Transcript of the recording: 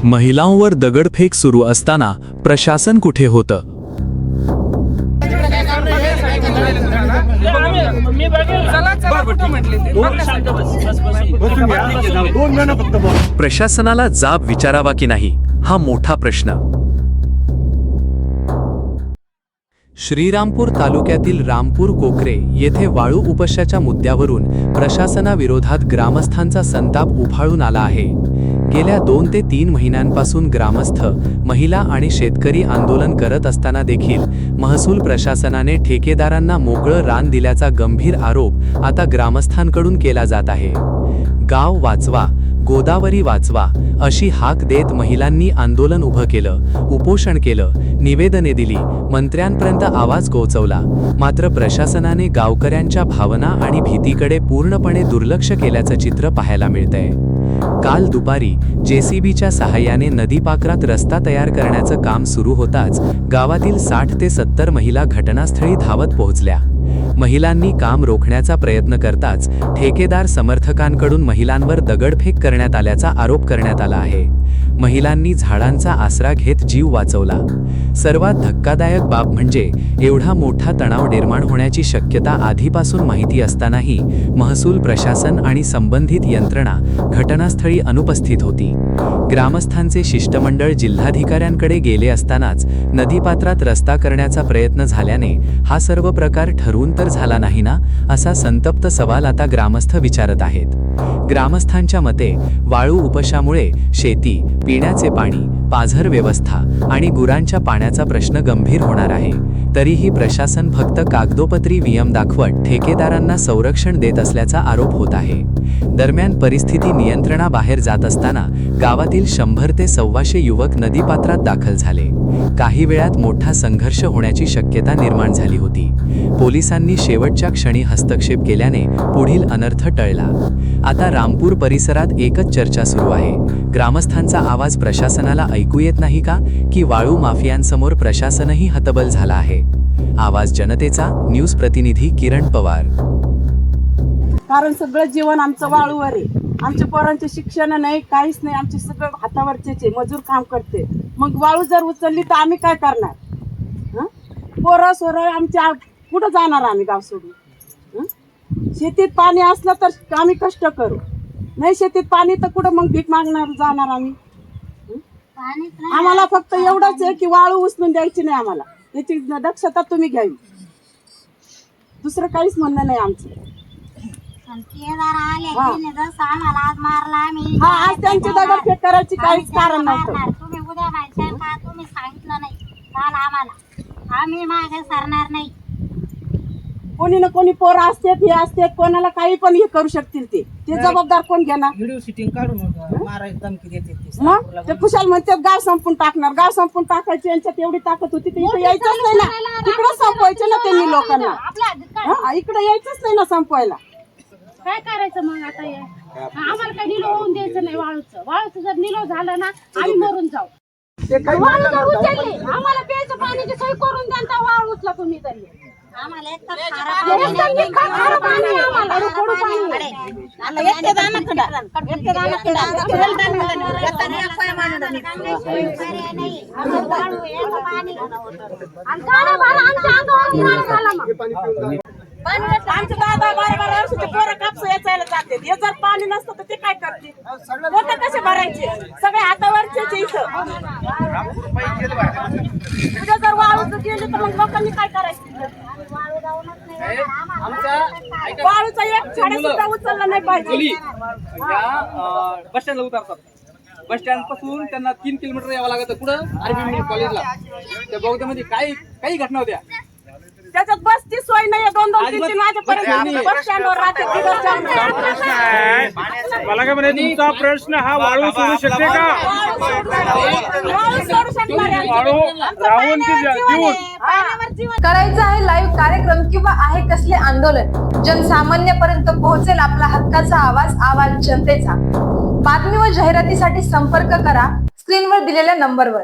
महिलांवर दगडफेक सुरू असताना प्रशासन कुठे होतं? प्रशासनाला जाब विचारावा की नाही, हा मोठा प्रश्न. श्रीरामपूर तालुक्यातील रामपूर कोकरे येथे वाळू उपशाच्या मुद्द्यावरून प्रशासनाविरोधात ग्रामस्थांचा संताप उफाळून आला आहे. गेल्या 2 ते 3 महिन्यांपासून ग्रामस्थ, महिला आणि शेतकरी आंदोलन करत असताना देखील महसूल प्रशासनाने ठेकेदारांना मोकळं रान दिल्याचा गंभीर आरोप आता ग्रामस्थांकडून केला जात आहे. गाव वाचवा, गोदावरी वाचवा अशी हाक देत महिलांनी आंदोलन उभं केलं, उपोषण केलं, निवेदने दिली, मंत्र्यांपर्यंत आवाज पोहोचवला. मात्र प्रशासनाने गावकऱ्यांच्या भावना आणि भीतीकडे पूर्णपणे दुर्लक्ष केल्याचं चित्र पाहायला मिळतंय. काल दुपारी जेसीबीच्या सहाय्याने नदीपात्रात रस्ता तयार करण्याचं काम सुरू होताच गावातील 60 ते 70 महिला घटनास्थळी धावत पोहोचल्या. महिलांनी काम रोखण्याचा प्रयत्न करताच ठेकेदार समर्थकांकडून महिलांवर दगडफेक करण्यात आल्याचा आरोप करण्यात आला आहे. महिलांनी झाडांचा आसरा घेत जीव वाचवला. सर्वात धक्कादायक बाब म्हणजे एवढा मोठा तणाव निर्माण होण्याची शक्यता आधीपासून माहिती असतानाही महसूल प्रशासन आणि संबंधित यंत्रणा घटनास्थळी अनुपस्थित होती. ग्रामस्थांचे शिष्टमंडळ जिल्हाधिकाऱ्यांकडे गेले असतानाच नदीपात्रात रस्ता करण्याचा प्रयत्न झाल्याने हा सर्व प्रकार ठरवून तर झाला नाही ना, असा संतप्त सवाल आता ग्रामस्थ विचारत आहेत. ग्रामस्थांच्या मते वाळू उपशामुळे शेती, पिण्याचे पाणी, पाझर व्यवस्था आणि गुरांच्या पाण्याचा प्रश्न गंभीर होणार आहे. तरीही प्रशासन फक्त कागदोपत्री वियम दाखवत ठेकेदारांना संरक्षण देत असल्याचा आरोप होत आहे. दरम्यान परिस्थिती नियंत्रणाबाहेर जात असताना गावातील 100 ते 125 युवक नदीपात्रात दाखल झाले. काही वेळात मोठा संघर्ष होण्याची शक्यता निर्माण झाली होती. पोलिसांनी शेवटच्या क्षणी हस्तक्षेप केल्याने पुढील अनर्थ टळला. आता रामपूर परिसरात एकच चर्चा सुरू आहे. ग्रामस्थांचा आवाज प्रशासनाला ऐकू येत नाही का, की वाळू माफियांसमोर प्रशासनही हतबल झाला आहे? आवाज जनतेचा, न्यूज प्रतिनिधी किरण पवार. कारण सगळं जीवन आमचं वाळूवर आहे. आमच्या पोरांचे शिक्षण नाही, काहीच नाही. आमचे सगळं हातावरचे मजूर काम करते. मग वाळू जर उचलली तर आम्ही काय करणार? पोरं सोरं आमच्या कुठं जाणार आम्ही गाव सोडून? शेतीत पाणी असलं तर आम्ही कष्ट करू, नाही शेतीत पाणी तर कुठं मग भीक मागणार जाणार आम्ही? आम्हाला फक्त एवढंच आहे की वाळू उचलून द्यायची नाही आम्हाला, याची दक्षता तुम्ही घ्यावी. दुसरं काहीच म्हणणं नाही आमचं. आज त्यांची दगडफेक करायची काहीच कारण नव्हतं. तुम्ही उद्या माहिती का, तुम्ही सांगितलं नाही काल आम्हाला, आम्ही मागे सरणार नाही. कोणी ना कोणी पोरं असतात, हे असतात, कोणाला काही पण हे करू शकतील. ते जबाबदार कोण घेणार? व्हिडिओ शूटिंग काढून मारायची धमकी देते. मग ते खुशाल म्हणतात गाव संपून टाकणार, गाव संपून टाकायची. यांच्यात एवढी ताकद होती तर इकडे यायचंच नाही ना, तिकडं संपवायचं ना त्यांनी लोकांना. इकडे यायचंच नाही ना संपवायला. काय करायचं मग आता? आम्हाला काही निलो होऊन द्यायचं नाही. वाळूचं जर निलो झालं ना आम्ही मरून जाऊ. वाळू जर उचलली, आम्हाला प्यायचं पाण्याची सोय करून द्या. तर वाळू उचला तुम्ही तरी. आम्हाला एक तर खारं पाणी आहे, आम्हाला कडू पाणी आहे. आणि गाडा भरा आमच्या अंगावर गाडा घाला मग. आमचे 10-12 वर्षाचे पोरं कापसं याचायला जाते. हे जर पाणी नसतं तर ते काय करतील? मोठं कसे भरायचे? सगळे हातावरचे इथं. उद्या जर वाळू गेली तर मग लोकांनी काय करायचं? वाळूचा एक छाडा सुद्धा उचलला नाही पाहिजे. बस स्टँडला उतरतात. बस स्टँड पासून त्यांना 3 किलोमीटर यावं लागतं. कुठं? आरबी कॉलेजला. त्या बोगद्यामध्ये काही घटना होत्या. त्याच्यात बसची सोय नाही. 2-2, 3-3 वाजेपर्यंत बस स्टँडवर राहते. मला काय म्हणायचं, तुमचा प्रश्न हा वाळू सोडू शकते का? वाळू सोडू शकणार आहे. वाळू राहून की देऊन करायचं आहे लाईव्ह कार्यक्रम किंवा आहे कसले आंदोलन, जनसामान्यपर्यंत पोहोचेल आपला हक्काचा आवाज जनतेचा. बातमी व जाहिरातीसाठी संपर्क करा स्क्रीनवर दिलेल्या नंबरवर.